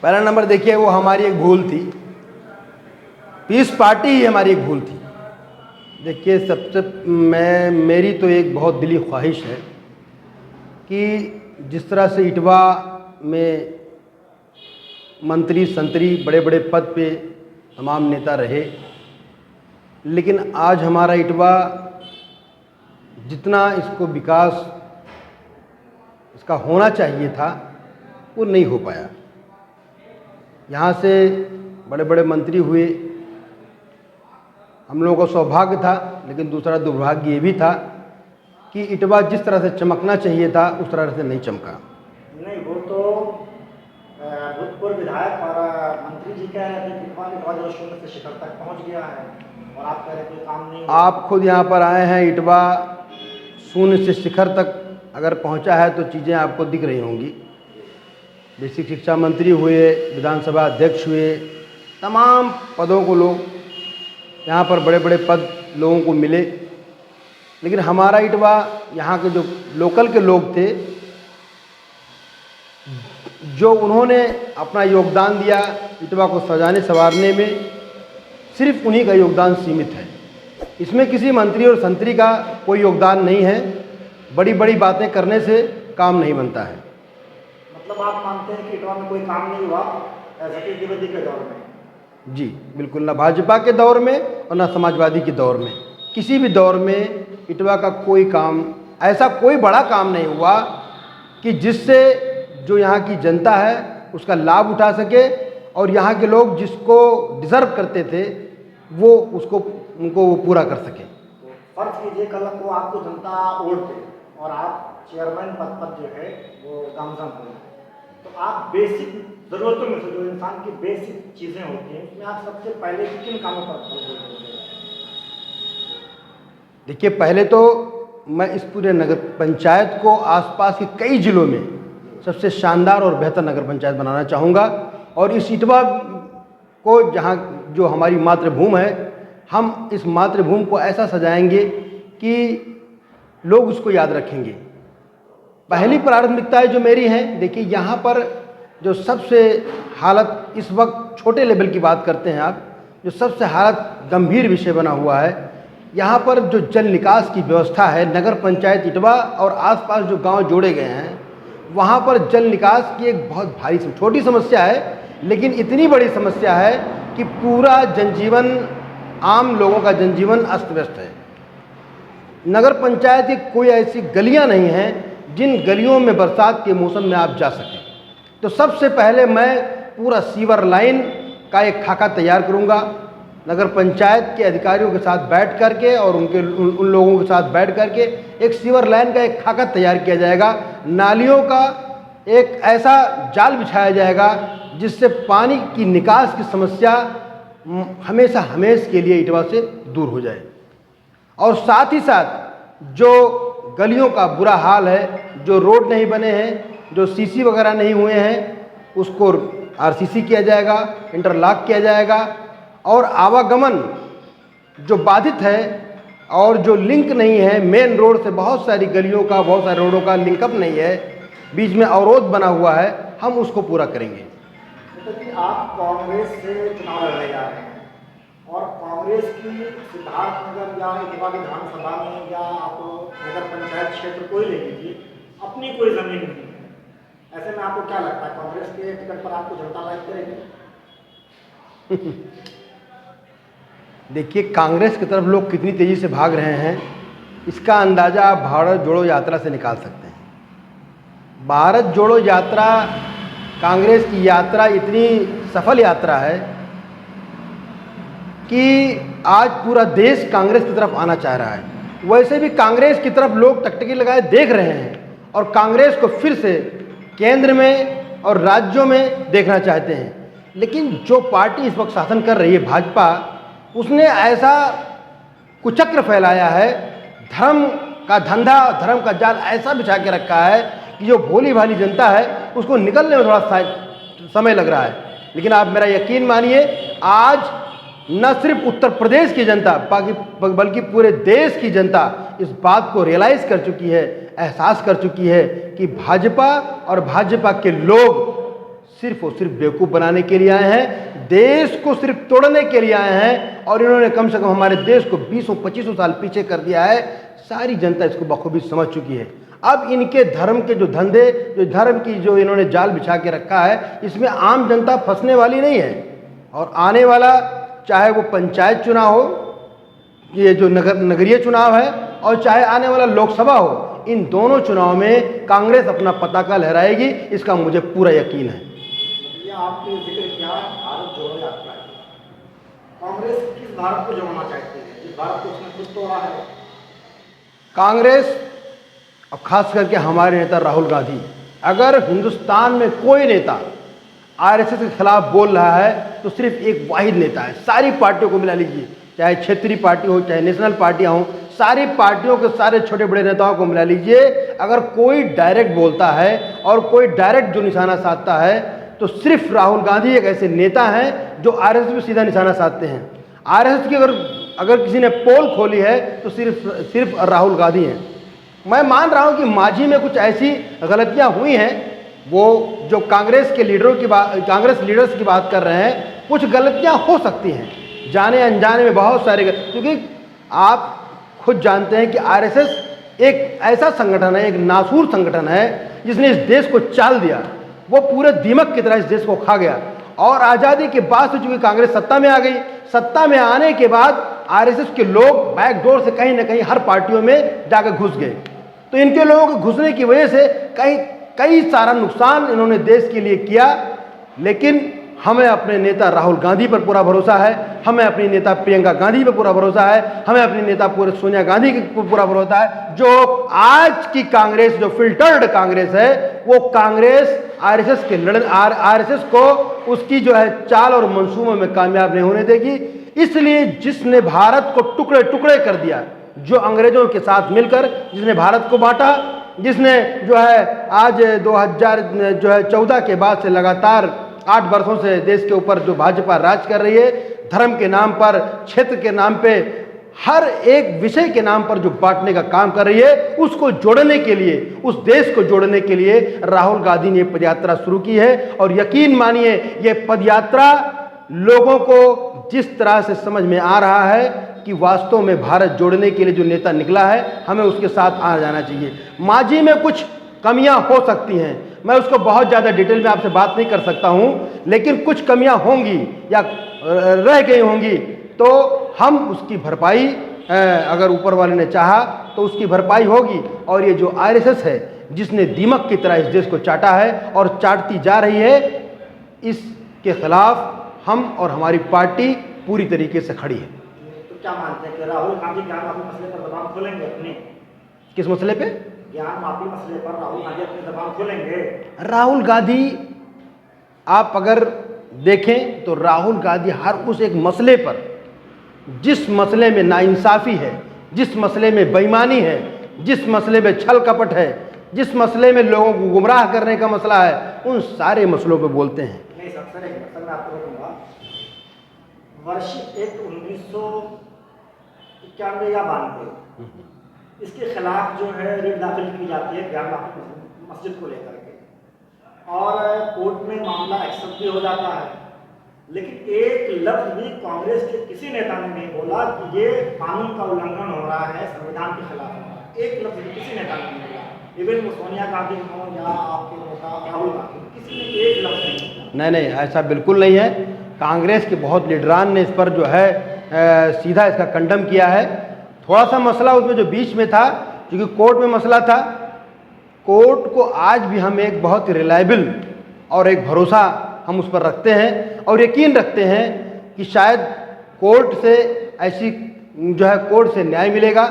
पहला नंबर देखिए, वो हमारी एक भूल थी, पीस पार्टी ही हमारी एक भूल थी। देखिए, मेरी तो एक बहुत दिली ख्वाहिश है कि जिस तरह से इटवा में मंत्री संतरी बड़े बड़े पद पे तमाम नेता रहे, लेकिन आज हमारा इटवा जितना इसको विकास इसका होना चाहिए था वो नहीं हो पाया। यहाँ से बड़े बड़े मंत्री हुए, हम लोगों का सौभाग्य था, लेकिन दूसरा दुर्भाग्य ये भी था कि इटवा जिस तरह से चमकना चाहिए था उस तरह से नहीं चमका। नहीं, वो तो भूतपूर्व विधायक और मंत्री जी कह रहे थे कि इटवा जो शून्य से शिखर तक पहुंच गया है, और आप कह रहे कोई काम नहीं। आप खुद यहाँ पर आए हैं, इटवा शून्य से शिखर तक अगर पहुँचा है तो चीज़ें आपको दिख रही होंगी। बेसिक शिक्षा मंत्री हुए, विधानसभा अध्यक्ष हुए, तमाम पदों को लोग यहाँ पर बड़े बड़े पद लोगों को मिले, लेकिन हमारा इटवा यहाँ के जो लोकल के लोग थे, जो उन्होंने अपना योगदान दिया इटवा को सजाने संवारने में, सिर्फ उन्हीं का योगदान सीमित है। इसमें किसी मंत्री और संतरी का कोई योगदान नहीं है। बड़ी बड़ी बातें करने से काम नहीं बनता है। मतलब आप मानते हैं कि इटवा में कोई काम नहीं हुआ सतीश द्विवेदी के दौर में? जी बिल्कुल, ना भाजपा के दौर में और ना समाजवादी के दौर में, किसी भी दौर में इटवा का कोई काम, ऐसा कोई बड़ा काम नहीं हुआ कि जिससे जो यहाँ की जनता है उसका लाभ उठा सके और यहाँ के लोग जिसको डिज़र्व करते थे वो उनको वो पूरा कर सके। तो फर्ज कीजिए कल को आपको जनता वोट दे और आप चेयरमैन पद पर जो है वो गामजन हो, तो आप बेसिक ज़रूरतों में से जो इंसान की बेसिक चीज़ें होती हैं उसमें आप सबसे पहले किन कामों पर ध्यान देंगे? देखिए, पहले तो मैं इस पूरे नगर पंचायत को आसपास के कई जिलों में सबसे शानदार और बेहतर नगर पंचायत बनाना चाहूँगा, और इस इटवा को, जहाँ जो हमारी मातृभूमि है, हम इस मातृभूमि को ऐसा सजाएंगे कि लोग उसको याद रखेंगे। पहली प्राथमिकताएं जो मेरी हैं, देखिए यहाँ पर जो सबसे हालत इस वक्त छोटे लेवल की बात करते हैं आप, जो सबसे हालत गंभीर विषय बना हुआ है, यहाँ पर जो जल निकास की व्यवस्था है, नगर पंचायत इटवा और आसपास जो गांव जोड़े गए हैं वहाँ पर जल निकास की एक बहुत भारी छोटी समस्या है, लेकिन इतनी बड़ी समस्या है कि पूरा जनजीवन, आम लोगों का जनजीवन अस्त व्यस्त है। नगर पंचायत की कोई ऐसी गलियां नहीं हैं जिन गलियों में बरसात के मौसम में आप जा सकें। तो सबसे पहले मैं पूरा सीवर लाइन का एक खाका तैयार करूंगा, नगर पंचायत के अधिकारियों के साथ बैठ करके और उन लोगों के साथ बैठ करके एक सीवर लाइन का एक खाका तैयार किया जाएगा। नालियों का एक ऐसा जाल बिछाया जाएगा जिससे पानी की निकास की समस्या हमेशा हमेशा के लिए इटवा से दूर हो जाए। और साथ ही साथ जो गलियों का बुरा हाल है, जो रोड नहीं बने हैं, जो सीसी वगैरह नहीं हुए हैं, उसको आरसीसी किया जाएगा, इंटरलॉक किया जाएगा, और आवागमन जो बाधित है और जो लिंक नहीं है मेन रोड से, बहुत सारी गलियों का, बहुत सारे रोडों का लिंकअप नहीं है, बीच में अवरोध बना हुआ है, हम उसको पूरा करेंगे। तो कि आप कांग्रेस से चुनाव लड़ने जा रहे हैं और कांग्रेस की सिद्धार्थनगर या इटवा विधानसभा में या आप नगर पंचायत क्षेत्र कोई ले लीजिए, अपनी कोई जमीन नहीं है, ऐसे में आपको क्या लगता है कांग्रेस के टिकट पर आपको जनता लाइक करेगी? देखिए, कांग्रेस की तरफ लोग कितनी तेज़ी से भाग रहे हैं इसका अंदाज़ा आप भारत जोड़ो यात्रा से निकाल सकते हैं। भारत जोड़ो यात्रा, कांग्रेस की यात्रा इतनी सफल यात्रा है कि आज पूरा देश कांग्रेस की तरफ आना चाह रहा है। वैसे भी कांग्रेस की तरफ लोग टकटकी लगाए देख रहे हैं और कांग्रेस को फिर से केंद्र में और राज्यों में देखना चाहते हैं। लेकिन जो पार्टी इस वक्त शासन कर रही है, भाजपा, उसने ऐसा कुचक्र फैलाया है, धर्म का धंधा, धर्म का जाल ऐसा बिछा के रखा है कि जो भोली भाली जनता है उसको निकलने में थोड़ा समय लग रहा है। लेकिन आप मेरा यकीन मानिए, आज न सिर्फ उत्तर प्रदेश की जनता बल्कि पूरे देश की जनता इस बात को रियलाइज़ कर चुकी है, एहसास कर चुकी है कि भाजपा और भाजपा के लोग सिर्फ और सिर्फ बेवकूफ़ बनाने के लिए आए हैं, देश को सिर्फ तोड़ने के लिए आए हैं। और इन्होंने कम से कम हमारे देश को 20-25 साल पीछे कर दिया है। सारी जनता इसको बखूबी समझ चुकी है। अब इनके धर्म के जो धंधे, जो धर्म की जो इन्होंने जाल बिछा के रखा है, इसमें आम जनता फंसने वाली नहीं है। और आने वाला, चाहे वो पंचायत चुनाव हो, ये जो नगरीय चुनाव है, और चाहे आने वाला लोकसभा हो, इन दोनों चुनाव में कांग्रेस अपना पताका लहराएगी, इसका मुझे पूरा यकीन है। आपने जिक्र किया भारत जोड़ो यात्रा, कांग्रेस किस भारत को जोड़ना चाहती है, जिस भारत को उसने खुद तोड़ा है? कांग्रेस, अब खास करके हमारे नेता राहुल गांधी, अगर हिंदुस्तान में कोई नेता आरएसएस के खिलाफ बोल रहा है तो सिर्फ एक वाहिद नेता है। सारी पार्टियों को मिला लीजिए, चाहे क्षेत्रीय पार्टी हो, चाहे नेशनल पार्टियां हो, सारी पार्टियों के सारे छोटे बड़े नेताओं को मिला लीजिए, अगर कोई डायरेक्ट बोलता है और कोई डायरेक्ट जो निशाना साधता है तो सिर्फ राहुल गांधी एक ऐसे नेता हैं जो आरएसएस पे सीधा निशाना साधते हैं। आरएसएस की अगर किसी ने पोल खोली है तो सिर्फ राहुल गांधी हैं। मैं मान रहा हूं कि मांझी में कुछ ऐसी गलतियां हुई हैं, वो जो कांग्रेस लीडर्स की बात कर रहे हैं, कुछ गलतियां हो सकती हैं, जाने अनजाने में बहुत सारे, क्योंकि आप खुद जानते हैं कि आरएसएस एक ऐसा संगठन है, एक नासूर संगठन है जिसने इस देश को चाल दिया। वो पूरे दीमक की तरह इस देश को खा गया। और आज़ादी के बाद से चूंकि कांग्रेस सत्ता में आ गई, सत्ता में आने के बाद आरएसएस के लोग बैकडोर से कहीं ना कहीं हर पार्टियों में जाकर घुस गए। तो इनके लोगों के घुसने की वजह से कई सारा नुकसान इन्होंने देश के लिए किया। लेकिन हमें अपने नेता राहुल गांधी पर पूरा भरोसा है, हमें अपनी नेता प्रियंका गांधी पर पूरा भरोसा है, हमें अपनी नेता पूरे सोनिया गांधी पर पूरा भरोसा है। जो आज की कांग्रेस, जो फिल्टर्ड कांग्रेस है, वो कांग्रेस आरएसएस को उसकी जो है चाल और मंसूबों में कामयाब नहीं होने देगी। इसलिए जिसने भारत को टुकड़े टुकड़े कर दिया, जो अंग्रेजों के साथ मिलकर जिसने भारत को बांटा, जिसने जो है आज 2014 के बाद से लगातार 8 वर्षों से देश के ऊपर जो भाजपा राज कर रही है, धर्म के नाम पर, क्षेत्र के नाम पे, हर एक विषय के नाम पर जो बांटने का काम कर रही है, उसको जोड़ने के लिए, उस देश को जोड़ने के लिए राहुल गांधी ने पदयात्रा शुरू की है। और यकीन मानिए, ये पदयात्रा लोगों को जिस तरह से समझ में आ रहा है कि वास्तव में भारत जोड़ने के लिए जो नेता निकला है, हमें उसके साथ आ जाना चाहिए। मांझी में कुछ कमियां हो सकती हैं, मैं उसको बहुत ज़्यादा डिटेल में आपसे बात नहीं कर सकता हूं, लेकिन कुछ कमियां होंगी या रह गई होंगी, तो हम उसकी भरपाई, अगर ऊपर वाले ने चाहा तो उसकी भरपाई होगी। और ये जो आरएसएस है, जिसने दीमक की तरह इस देश को चाटा है और चाटती जा रही है, इसके खिलाफ हम और हमारी पार्टी पूरी तरीके से खड़ी है। तो क्या मानते हैं कि राहुल गांधी ज्ञान माफी मसले पर जबान खोलेंगे अपनी? किस मसले पे? ज्ञान माफी मसले पर राहुल गांधी अपनी जबान खोलेंगे? राहुल गांधी, आप अगर देखें तो राहुल गांधी हर उस एक मसले पर, जिस मसले में नाइंसाफ़ी है, जिस मसले में बेईमानी है, जिस मसले में छल कपट है, जिस मसले में लोगों को गुमराह करने का मसला है, उन सारे मसलों पे बोलते हैं। नहीं, सबसे एक मसला मैं आपको बताऊंगा। वर्ष 1991 या 92 इसके खिलाफ जो है रिट दाखिल की जाती है ज्ञान माफी मस्जिद को लेकर के, और कोर्ट में मामला एक्सेप्ट भी हो जाता है, लेकिन एक लफ्ज भी कांग्रेस के किसी नेता ने नहीं बोला कि ये कानून का उल्लंघन हो रहा है, संविधान के खिलाफ हो रहा है। एक लफ्ज भी किसी नेता ने नहीं बोला, इवन वो सोनिया गांधी हो या आपके नेता राहुल गांधी, किसी ने एक लफ्ज नहीं बोला। नहीं, ऐसा बिल्कुल नहीं है। कांग्रेस के बहुत लीडरान ने इस पर जो है सीधा इसका कंडम किया है। थोड़ा सा मसला उसमें जो बीच में था, क्योंकि कोर्ट में मसला था, कोर्ट को आज भी हम एक बहुत रिलायबल और एक भरोसा हम उस पर रखते हैं और यकीन रखते हैं कि शायद कोर्ट से ऐसी जो है कोर्ट से न्याय मिलेगा।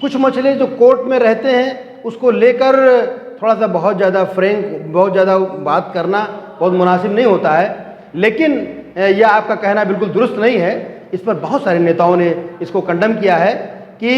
कुछ मसले जो कोर्ट में रहते हैं उसको लेकर थोड़ा सा बहुत ज़्यादा बहुत ज़्यादा बात करना बहुत मुनासिब नहीं होता है, लेकिन यह आपका कहना बिल्कुल दुरुस्त नहीं है। इस पर बहुत सारे नेताओं ने इसको कंडम किया है कि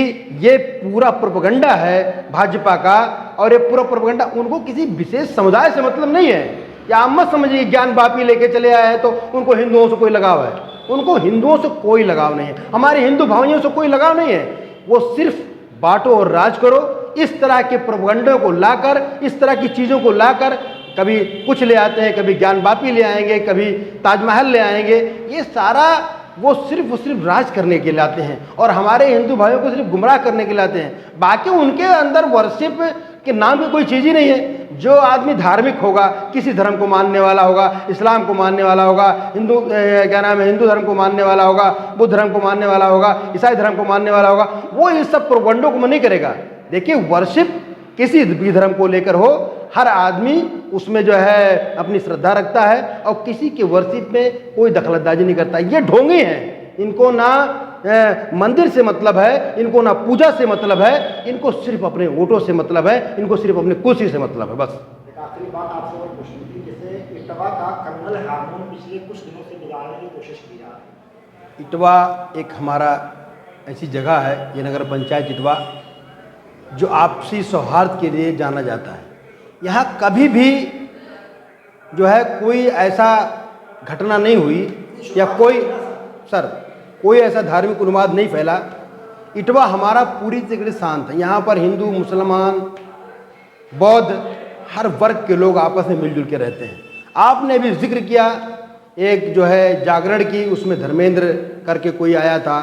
ये पूरा प्रोपेगेंडा है भाजपा का, और ये पूरा प्रोपेगेंडा उनको किसी विशेष समुदाय से मतलब नहीं है। या आप मत समझिए ज्ञान वापी लेके चले आए हैं तो उनको हिंदुओं से कोई लगाव है, उनको हिंदुओं से कोई लगाव नहीं है, हमारे हिंदू भाइयों से कोई लगाव नहीं है। वो सिर्फ बांटो और राज करो, इस तरह के प्रोपेगेंडे को लाकर, इस तरह की चीज़ों को लाकर कभी कुछ ले आते हैं, कभी ज्ञानवापी ले आएंगे, कभी ताजमहल ले आएंगे। ये सारा वो सिर्फ राज करने के लिए आते हैं और हमारे हिंदू भाइयों को सिर्फ गुमराह करने के लिए आते हैं। बाकी उनके अंदर वर्शिप के नाम की कोई चीज़ ही नहीं है। जो आदमी धार्मिक होगा, किसी धर्म को मानने वाला होगा, इस्लाम को मानने वाला होगा, हिंदू हिंदू धर्म को मानने वाला होगा, बुद्ध धर्म को मानने वाला होगा, ईसाई धर्म को मानने वाला होगा, वो इस सब प्रोपगंडों को नहीं करेगा। देखिए, वर्शिप किसी भी धर्म को लेकर हो, हर आदमी उसमें जो है अपनी श्रद्धा रखता है और किसी के वर्शिप में कोई दखलंदाजी नहीं करता। ये ढोंगी हैं, इनको ना मंदिर से मतलब है, इनको ना पूजा से मतलब है, इनको सिर्फ अपने वोटों से मतलब है, इनको सिर्फ अपनी कुर्सी से मतलब है, बस। एक आखिरी बात आपसे और पूछनी थी, जैसे इटवा का कम्युनल हार्मोन पिछले कुछ दिनों से बिगाड़ने की कोशिश की जा रही है। इटवा एक हमारा ऐसी जगह है, ये नगर पंचायत इटवा, जो आपसी सौहार्द के लिए जाना जाता है। यहाँ कभी भी जो है कोई ऐसा घटना नहीं हुई या कोई ऐसा धार्मिक उन्माद नहीं फैला। इटवा हमारा पूरी तरह से शांत है। यहाँ पर हिंदू, मुसलमान, बौद्ध, हर वर्ग के लोग आपस में मिलजुल के रहते हैं। आपने भी जिक्र किया एक जो है जागरण की, उसमें धर्मेंद्र करके कोई आया था,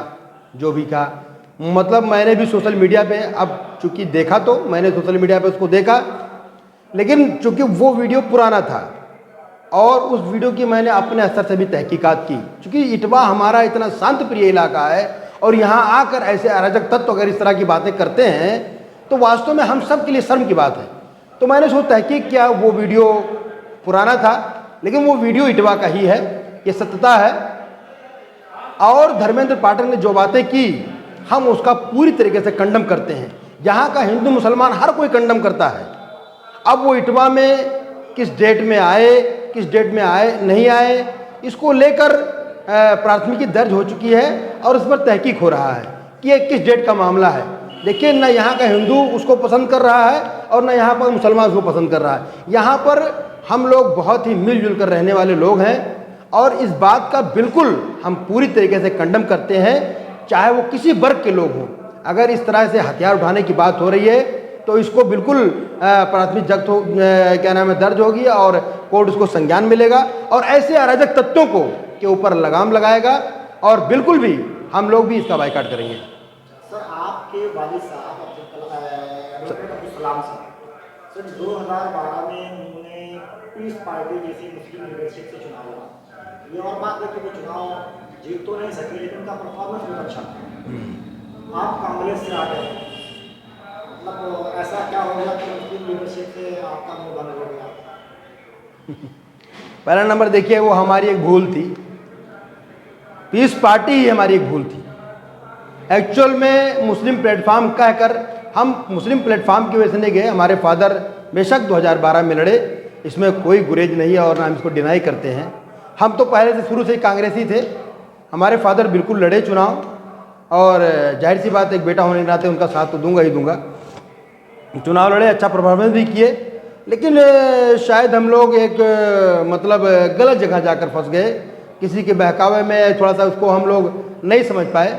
जो भी कहा, मतलब मैंने भी सोशल मीडिया पे, अब चूंकि देखा तो मैंने सोशल मीडिया पे उसको देखा, लेकिन चूंकि वो वीडियो पुराना था और उस वीडियो की मैंने अपने स्तर से भी तहकीकात की। चूंकि इटवा हमारा इतना शांत प्रिय इलाका है और यहाँ आकर ऐसे अराजक तत्व अगर इस तरह की बातें करते हैं तो वास्तव में हम सब के लिए शर्म की बात है। तो मैंने उसको तहकीक किया, वो वीडियो पुराना था लेकिन वो वीडियो इटवा का ही है, ये सत्यता है। और धर्मेंद्र पाठक ने जो बातें की हम उसका पूरी तरीके से कंडम करते हैं। यहाँ का हिंदू मुसलमान हर कोई कंडम करता है। अब वो इटवा में किस डेट में आए नहीं आए, इसको लेकर प्राथमिकी दर्ज हो चुकी है और उस पर तहकीक हो रहा है कि ये किस डेट का मामला है। देखिए, न यहाँ का हिंदू उसको पसंद कर रहा है और न यहाँ पर मुसलमान उसको पसंद कर रहा है। यहाँ पर हम लोग बहुत ही मिलजुल कर रहने वाले लोग हैं और इस बात का बिल्कुल हम पूरी तरीके से कंडम करते हैं, चाहे वो किसी वर्ग के लोग हों। अगर इस तरह से हथियार उठाने की बात हो रही है तो इसको बिल्कुल प्राथमिक जब्त दर्ज होगी और कोर्ट उसको संज्ञान मिलेगा और ऐसे अराजक तत्वों को के ऊपर लगाम लगाएगा और बिल्कुल भी हम लोग भी इसका बाइकाट करेंगे। सर, आपके वालिद साहब अब्दुल सलाम साहब सर 2012 में उन्होंने पीस पार्टी जैसी मुस्लिम लीडरशिप से चुनाव लड़ा। ये और बात है कि वो चुनाव जीत तो नहीं सके लेकिन उनका परफॉर्मेंस बहुत अच्छा था। आप कांग्रेस से आ गए, मतलब ऐसा क्या हो गया कि मुस्लिम लीडरशिप से आपका मुंह बंद हो गया? पहला नंबर देखिए, वो हमारी एक भूल थी। पीस पार्टी ही हमारी एक भूल थी। एक्चुअल में मुस्लिम प्लेटफार्म कहकर हम मुस्लिम प्लेटफार्म की वजह से नहीं गए। हमारे फादर बेशक 2012 में लड़े, इसमें कोई गुरेज नहीं है और ना हम इसको डिनाई करते हैं। हम तो पहले से शुरू से ही कांग्रेसी थे। हमारे फादर बिल्कुल लड़े चुनाव और जाहिर सी बात, एक बेटा होने के नाते उनका साथ तो दूंगा ही दूंगा। चुनाव लड़े, अच्छा परफॉर्मेंस भी किए, लेकिन शायद हम लोग एक मतलब गलत जगह जाकर फंस गए। किसी के बहकावे में थोड़ा सा उसको हम लोग नहीं समझ पाए।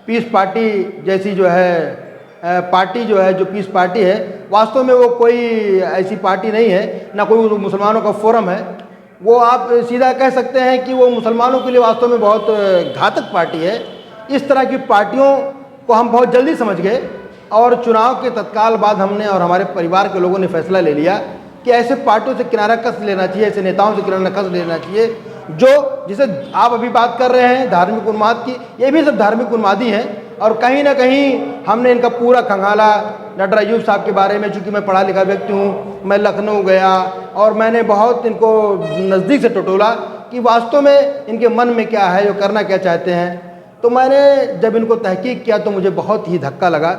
पीस पार्टी जैसी जो है पार्टी जो है, जो पीस पार्टी है, वास्तव में वो कोई ऐसी पार्टी नहीं है, ना कोई मुसलमानों का फोरम है। वो आप सीधा कह सकते हैं कि वो मुसलमानों के लिए वास्तव में बहुत घातक पार्टी है। इस तरह की पार्टियों को हम बहुत जल्दी समझ गए और चुनाव के तत्काल बाद हमने और हमारे परिवार के लोगों ने फैसला ले लिया कि ऐसे पार्टियों से किनारा कस लेना चाहिए, ऐसे नेताओं से किनारा कस लेना चाहिए जो जिसे आप अभी बात कर रहे हैं धार्मिक उन्माद की, ये भी सब धार्मिक उन्मादी हैं। और कहीं ना कहीं हमने इनका पूरा खंगाला डॉक्टर अयूब साहब के बारे में, चूँकि मैं पढ़ा लिखा व्यक्ति हूँ, मैं लखनऊ गया और मैंने बहुत इनको नज़दीक से टटोला कि वास्तव में इनके मन में क्या है, जो करना क्या चाहते हैं। तो मैंने जब इनको तहकीक किया तो मुझे बहुत ही धक्का लगा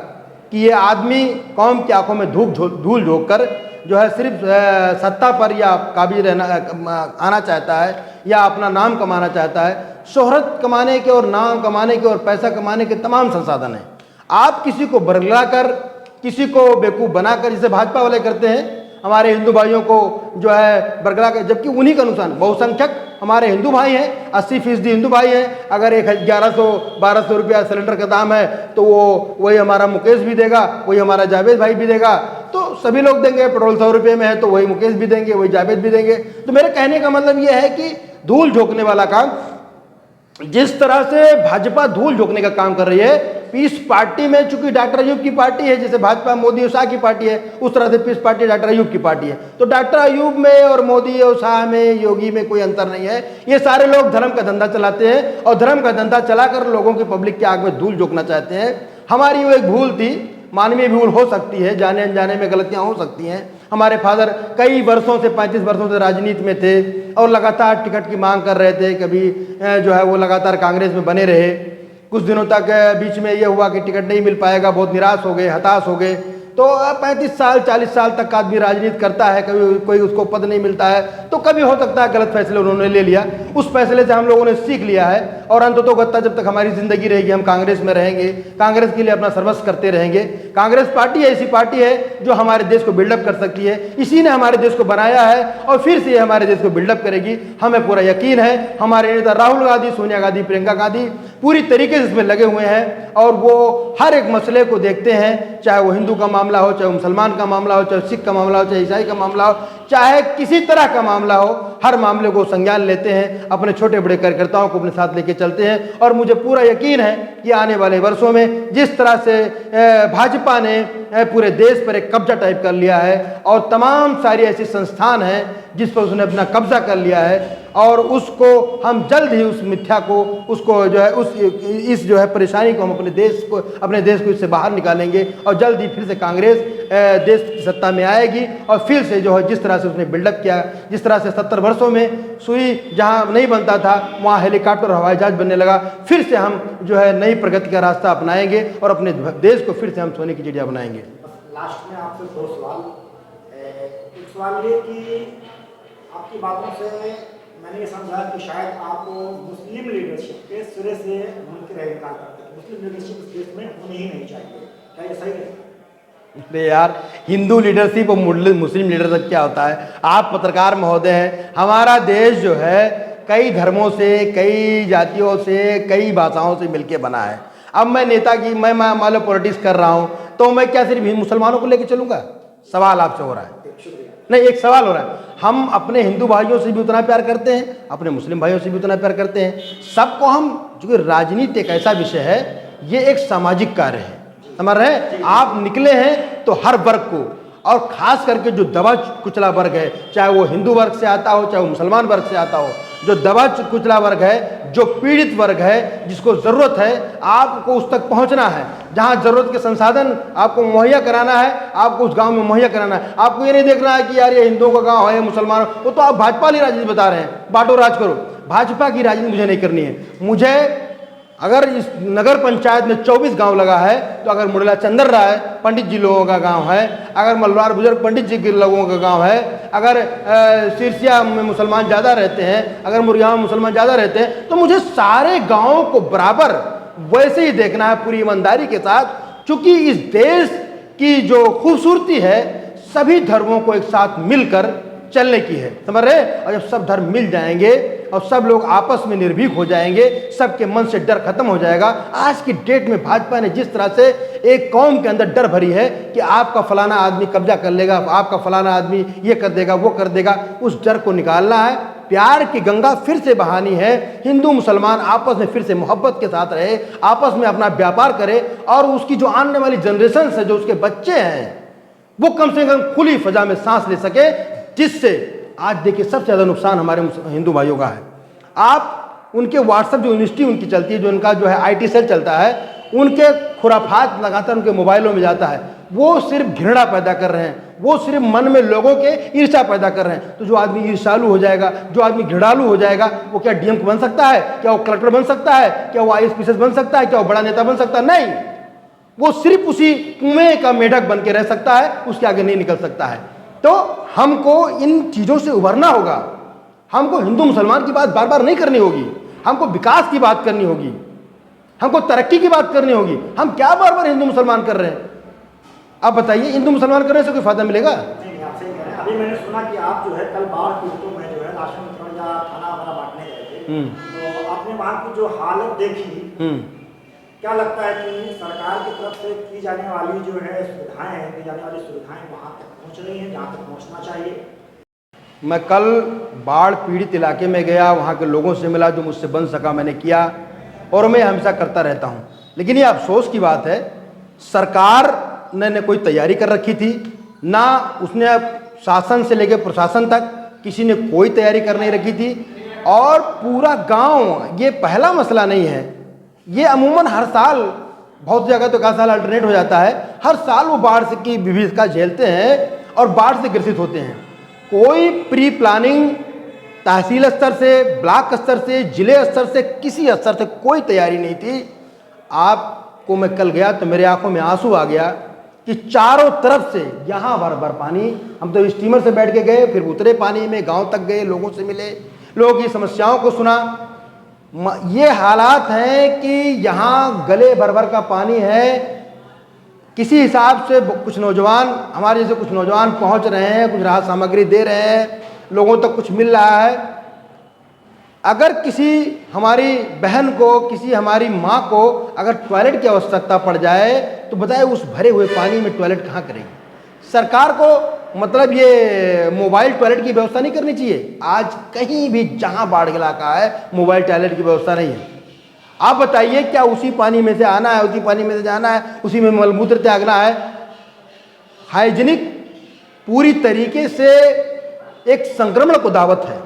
कि ये आदमी कौम की आंखों में धूल झोंक कर जो है सिर्फ सत्ता पर या काबिज रहना आना चाहता है या अपना नाम कमाना चाहता है। शोहरत कमाने के और नाम कमाने के और पैसा कमाने के तमाम संसाधन हैं। आप किसी को बरगला कर, किसी को बेवकूफ़ बनाकर, जिसे भाजपा वाले करते हैं, हमारे हिंदू भाइयों को जो है बरगला कर, जबकि उन्हीं का नुकसान बहुसंख्यक हमारे हिंदू भाई हैं, 80% हिंदू भाई हैं। अगर 1100-1200 रुपया सिलेंडर का दाम है तो वो वही हमारा मुकेश भी देगा, वही हमारा जावेद भाई भी देगा। तो सभी लोग देंगे। पेट्रोल 100 रुपये में है तो वही मुकेश भी देंगे, वही जावेद भी देंगे। तो मेरे कहने का मतलब ये है कि धूल झोंकने वाला काम, जिस तरह से भाजपा धूल झोंकने का काम कर रही है, पीस पार्टी में चूंकि डॉक्टर अयूब की पार्टी है, जैसे भाजपा मोदी और शाह की पार्टी है, उस तरह से पीस पार्टी डॉक्टर अयूब की पार्टी है। तो डॉक्टर अयूब में और मोदी और शाह में, योगी में कोई अंतर नहीं है। ये सारे लोग धर्म का धंधा चलाते हैं और धर्म का धंधा चलाकर लोगों की, पब्लिक की आग में धूल झोंकना चाहते हैं। हमारी वो एक भूल थी, मानवीय भूल हो सकती है, जाने अनजाने में गलतियां हो सकती हैं। हमारे फादर कई वर्षों से, 35 वर्षों से राजनीति में थे और लगातार टिकट की मांग कर रहे थे। कभी जो है वो लगातार कांग्रेस में बने रहे। कुछ दिनों तक बीच में ये हुआ कि टिकट नहीं मिल पाएगा, बहुत निराश हो गए, हताश हो गए। तो 35 साल 40 साल तक आदमी राजनीति करता है, कभी कोई उसको पद नहीं मिलता है, तो कभी हो सकता है गलत फैसले उन्होंने ले लिया। उस फैसले से हम लोगों ने सीख लिया है और अंततोगत्ता जब तक हमारी जिंदगी रहेगी हम कांग्रेस में रहेंगे, कांग्रेस के लिए अपना सर्वस्व करते रहेंगे। कांग्रेस पार्टी ऐसी पार्टी है जो हमारे देश को बिल्डअप कर सकती है। इसी ने हमारे देश को बनाया है और फिर से हमारे देश को बिल्डअप करेगी, हमें पूरा यकीन है। हमारे नेता राहुल गांधी, सोनिया गांधी, प्रियंका गांधी पूरी तरीके से इसमें लगे हुए हैं और वो हर एक मसले को देखते हैं, चाहे वो हिंदू का मामला हो, चाहे मुसलमान का मामला हो, चाहे सिख का मामला हो, चाहे ईसाई का मामला हो, चाहे किसी तरह का मामला हो, हर मामले को संज्ञान लेते हैं, अपने छोटे बड़े कार्यकर्ताओं को अपने साथ लेके चलते हैं। और मुझे पूरा यकीन है कि आने वाले वर्षों में जिस तरह से भाजपा ने पूरे देश पर एक कब्जा टाइप कर लिया है और तमाम सारी ऐसी संस्थान हैं जिस पर उसने अपना कब्जा कर लिया है, और उसको हम जल्द ही उस मिथ्या को, उसको जो है इस जो है परेशानी को हम अपने देश को इससे बाहर निकालेंगे और जल्द ही फिर से कांग्रेस देश की सत्ता में आएगी। और फिर से जो है जिस तरह से उसने बिल्डअप किया, जिस तरह से 70 वर्षों में सुई जहां नहीं बनता था वहां हेलीकॉप्टर और हवाई जहाज बनने लगा, फिर से हम जो है नई प्रगति का रास्ता अपनाएंगे और अपने देश को फिर से हम सोने की चिड़िया बनाएंगे। लास्ट में आपसे 2 सवाल। एक सवाल ये कि आपकी बातों से मैंने ये समझा कि शायद आप मुस्लिम लीडरशिप के सिरे से मुनकर इनकार करते हैं। मुस्लिम लीडरशिप इस देश में होनी ही नहीं चाहिए, क्या ये सही है? अरे यार, हिंदू लीडरशिप और मुस्लिम लीडरशिप क्या होता है? आप पत्रकार महोदय हैं। हमारा देश जो है कई धर्मों से, कई जातियों से, कई भाषाओं से मिलके बना है। अब मैं नेता की, मैं मान लो पॉलिटिक्स कर रहा हूं, तो मैं क्या सिर्फ मुसलमानों को लेकर चलूंगा? सवाल आपसे हो रहा है। नहीं, एक सवाल हो रहा है। हम अपने हिंदू भाइयों से भी उतना प्यार करते हैं, अपने मुस्लिम भाइयों से भी उतना प्यार करते हैं। सबको हम, क्योंकि राजनीति एक ऐसा विषय है, ये एक सामाजिक कार्य है, समझ रहे हैं? आप निकले हैं तो हर वर्ग को, और खास करके जो दबा कुचला वर्ग है, चाहे वो हिंदू वर्ग से आता हो, चाहे वो मुसलमान वर्ग से आता हो, जो दबा कुचला वर्ग है, जो पीड़ित वर्ग है, जिसको ज़रूरत है, आपको उस तक पहुंचना है। जहां ज़रूरत के संसाधन आपको मुहैया कराना है, आपको उस गांव में मुहैया कराना है। आपको ये नहीं देखना है कि यार ये हिंदुओं का गांव है, मुसलमान, वो तो आप भाजपा वाली राजनीति बता रहे हैं, बांटो राज करो। भाजपा की राजनीति मुझे नहीं करनी है। मुझे अगर इस नगर पंचायत में 24 गांव लगा है, तो अगर मुरला चंदर राय पंडित जी लोगों का गांव है, अगर मलवार बुजुर्ग पंडित जी के लोगों का गांव है, अगर सिरसिया में मुसलमान ज़्यादा रहते हैं, अगर मुरैया में मुसलमान ज़्यादा रहते हैं, तो मुझे सारे गांवों को बराबर वैसे ही देखना है, पूरी ईमानदारी के साथ। चूँकि इस देश की जो खूबसूरती है सभी धर्मों को एक साथ मिलकर चलने की है, समझ रहे? और जब सब धर्म मिल जाएंगे और सब लोग आपस में निर्भीक हो जाएंगे, सबके मन से डर खत्म हो जाएगा। आज की डेट में भाजपा ने जिस तरह से एक कौम के अंदर डर भरी है कि आपका फलाना आदमी कब्जा कर लेगा, आपका फलाना आदमी ये कर देगा, वो कर देगा, उस डर को निकालना है। प्यार की गंगा फिर से बहानी है। हिंदू मुसलमान आपस में फिर से मोहब्बत के साथ रहे, आपस में अपना व्यापार करे, और उसकी जो आने वाली जनरेशन है, जो उसके बच्चे हैं, वो कम से कम खुली फजा में सांस ले सके। जिससे आज देखिए सबसे ज़्यादा नुकसान हमारे हिंदू भाइयों का है। आप उनके व्हाट्सएप जो यूनिवर्सिटी उनकी चलती है, जो उनका जो है IT सेल चलता है, उनके खुराफात लगातार उनके मोबाइलों में जाता है। वो सिर्फ घृणा पैदा कर रहे हैं, वो सिर्फ मन में लोगों के ईर्ष्या पैदा कर रहे हैं। तो जो आदमी ईर्ष्यालु हो जाएगा, जो आदमी घृणालु हो जाएगा, वो क्या DM बन सकता है? क्या वो कलेक्टर बन सकता है? क्या वो IAS बन सकता है? क्या वो बड़ा नेता बन सकता है? नहीं, वो सिर्फ उसी कुएं का मेढक बन के रह सकता है, उसके आगे नहीं निकल सकता है। तो हमको इन चीज़ों से उभरना होगा। हमको हिंदू मुसलमान की बात बार बार नहीं करनी होगी, हमको विकास की बात करनी होगी, हमको तरक्की की बात करनी होगी। हम क्या बार बार हिंदू मुसलमान कर रहे हैं? आप बताइए, हिंदू मुसलमान करने से कोई फायदा मिलेगा? नहीं, आप सही कह रहे हैं। अभी मैंने सुना कि आप जो है कल बाढ़ पीड़ितों में जो है राशन वितरण या खाना वाना बांटने गए थे, तो आपने वहाँ की जो हालत देखी, क्या लगता है कि सरकार की तरफ से की जाने वाली जो है सुविधाएं हैं, दी जाने वाली सुविधाएं वहाँ तक पहुँच रही हैं जहाँ तक पहुँचना चाहिए? मैं कल बाढ़ पीड़ित इलाके में गया, वहाँ के लोगों से मिला, जो मुझसे बन सका मैंने किया, और मैं हमेशा करता रहता हूँ। लेकिन ये अफसोस की बात है, सरकार ने न कोई तैयारी कर रखी थी, ना उसने शासन से लेकर प्रशासन तक किसी ने कोई तैयारी कर नहीं रखी थी। और पूरा गांव, ये पहला मसला नहीं है, ये अमूमन हर साल, बहुत जगह तो 1 साल अल्टरनेट हो जाता है, हर साल वो बाढ़ से की विभीषिका झेलते हैं और बाढ़ से ग्रसित होते हैं। कोई प्री प्लानिंग तहसील स्तर से, ब्लॉक स्तर से, जिले स्तर से, किसी स्तर से कोई तैयारी नहीं थी। आपको मैं कल गया तो मेरे आंखों में आंसू आ गया कि चारों तरफ से यहाँ भर भर पानी। हम तो स्टीमर से बैठ के गए, फिर उतरे पानी में, गांव तक गए, लोगों से मिले, लोगों की समस्याओं को सुना। ये हालात हैं कि यहाँ गले भर भर का पानी है। किसी हिसाब से कुछ नौजवान, हमारे जैसे कुछ नौजवान पहुँच रहे हैं, कुछ राहत सामग्री दे रहे हैं, लोगों तक कुछ मिल रहा है। अगर किसी हमारी बहन को, किसी हमारी माँ को अगर टॉयलेट की आवश्यकता पड़ जाए तो बताए उस भरे हुए पानी में टॉयलेट कहाँ करेगी? सरकार को मतलब ये मोबाइल टॉयलेट की व्यवस्था नहीं करनी चाहिए? आज कहीं भी जहाँ बाढ़ इलाका है मोबाइल टॉयलेट की व्यवस्था नहीं है। आप बताइए, क्या उसी पानी में से आना है, उसी पानी में से जाना है, उसी में मलमूत्र त्यागना है? हाइजीनिक पूरी तरीके से एक संक्रमण को दावत है,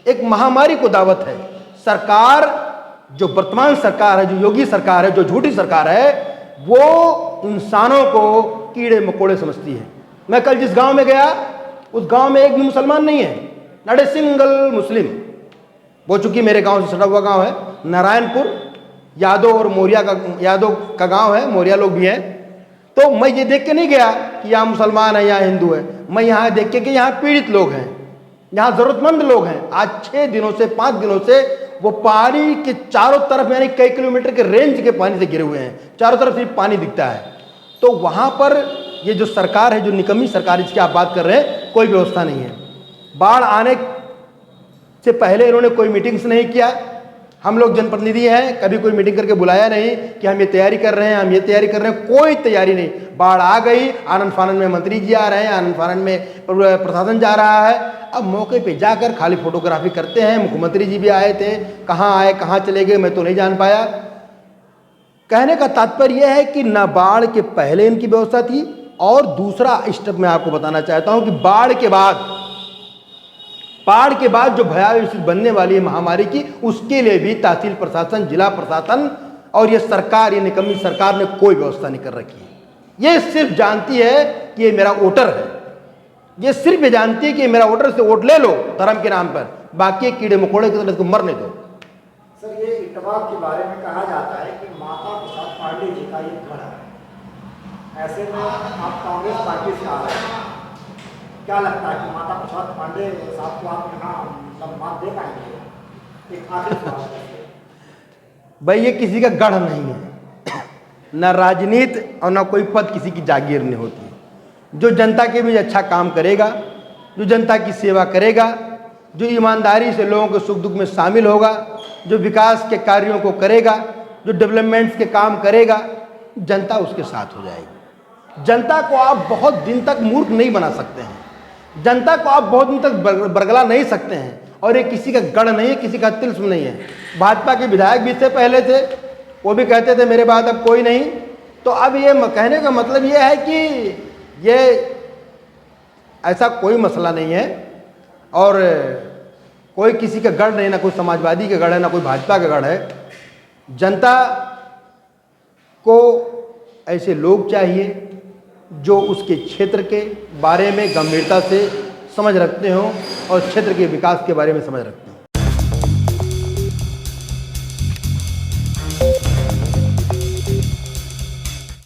एक महामारी को दावत है। सरकार, जो वर्तमान सरकार है, जो योगी सरकार है, जो झूठी सरकार है, वो इंसानों को कीड़े मकोड़े समझती है। मैं कल जिस गांव में गया, उस गांव में एक भी मुसलमान नहीं है, नॉट ए सिंगल मुस्लिम। वो चूंकि मेरे गांव से सटा हुआ गांव है, नारायणपुर, यादव और मौर्या का, यादव का गांव है, मौर्या लोग भी हैं। तो मैं ये देख के नहीं गया कि यहाँ मुसलमान है, यहाँ हिंदू है। मैं यहाँ देख के कि यहाँ पीड़ित लोग हैं, यहाँ जरूरतमंद लोग हैं। आज 6 दिनों से, 5 दिनों से वो पानी के चारों तरफ, यानी कई किलोमीटर के रेंज के पानी से घिरे हुए हैं, चारों तरफ सिर्फ पानी दिखता है। तो वहाँ पर ये जो सरकार है, जो निकम्मी सरकार जिसकी आप बात कर रहे हैं, कोई व्यवस्था नहीं है। बाढ़ आने से पहले इन्होंने कोई मीटिंग्स नहीं किया। हम लोग जनप्रतिनिधि हैं, कभी कोई मीटिंग करके बुलाया नहीं कि हम ये तैयारी कर रहे हैं, हम ये तैयारी कर रहे हैं, कोई तैयारी नहीं। बाढ़ आ गई, आनंद फानंद में मंत्री जी आ रहे हैं, आनंद फानंद में प्रशासन जा रहा है। अब मौके पे जाकर खाली फोटोग्राफी करते हैं। मुख्यमंत्री जी भी आए थे, कहाँ आए, कहाँ चले गए, मैं तो नहीं जान पाया। कहने का तात्पर्य यह है कि न बाढ़ के पहले इनकी व्यवस्था थी, और दूसरा स्टेप मैं आपको बताना चाहता हूं कि बाढ़ के बाद जो भयावह स्थिति बनने वाली है महामारी की, उसके लिए भी तहसील प्रशासन, जिला प्रशासन और ये सरकार, ये निकम्मी सरकार ने कोई व्यवस्था नहीं कर रखी है। ये सिर्फ जानती है कि ये मेरा वोटर है, ये सिर्फ ये जानती है कि मेरा वोटर से वोट ले लो धर्म के नाम पर, बाकी कीड़े मकोड़े की तरह इसको मरने दो। सर, ये इटवा के बारे में कहा जाता है कि माता प्रसाद पांडे जी का ये गढ़ है। ऐसे में आप कांग्रेस पार्टी से आ रहे हैं, क्या लगता है कि माता प्रसाद पांडे साहब को आप यहाँ मतलब मात दे पाएंगे? एक आखिरी सवाल है भाई, ये किसी का गढ़ नहीं है, न राजनीति और न कोई पद किसी की जागीर नहीं होती। जो जनता के बीच अच्छा काम करेगा, जो जनता की सेवा करेगा, जो ईमानदारी से लोगों के सुख दुख में शामिल होगा, जो विकास के कार्यों को करेगा, जो डेवलपमेंट्स के काम करेगा, जनता उसके साथ हो जाएगी। जनता को आप बहुत दिन तक मूर्ख नहीं बना सकते हैं, जनता को आप बहुत दिन तक बरगला नहीं सकते हैं। और ये किसी का गढ़ नहीं है, किसी का तिल्स्म नहीं है। भाजपा के विधायक भी इससे पहले थे, वो भी कहते थे मेरे बाद अब कोई नहीं। तो अब ये कहने का मतलब ये है कि ये ऐसा कोई मसला नहीं है, और कोई किसी का गढ़ नहीं, ना कोई समाजवादी का गढ़ है, ना कोई भाजपा का गढ़ है। जनता को ऐसे लोग चाहिए जो उसके क्षेत्र के बारे में गंभीरता से समझ रखते हों और क्षेत्र के विकास के बारे में समझ रखते हैं।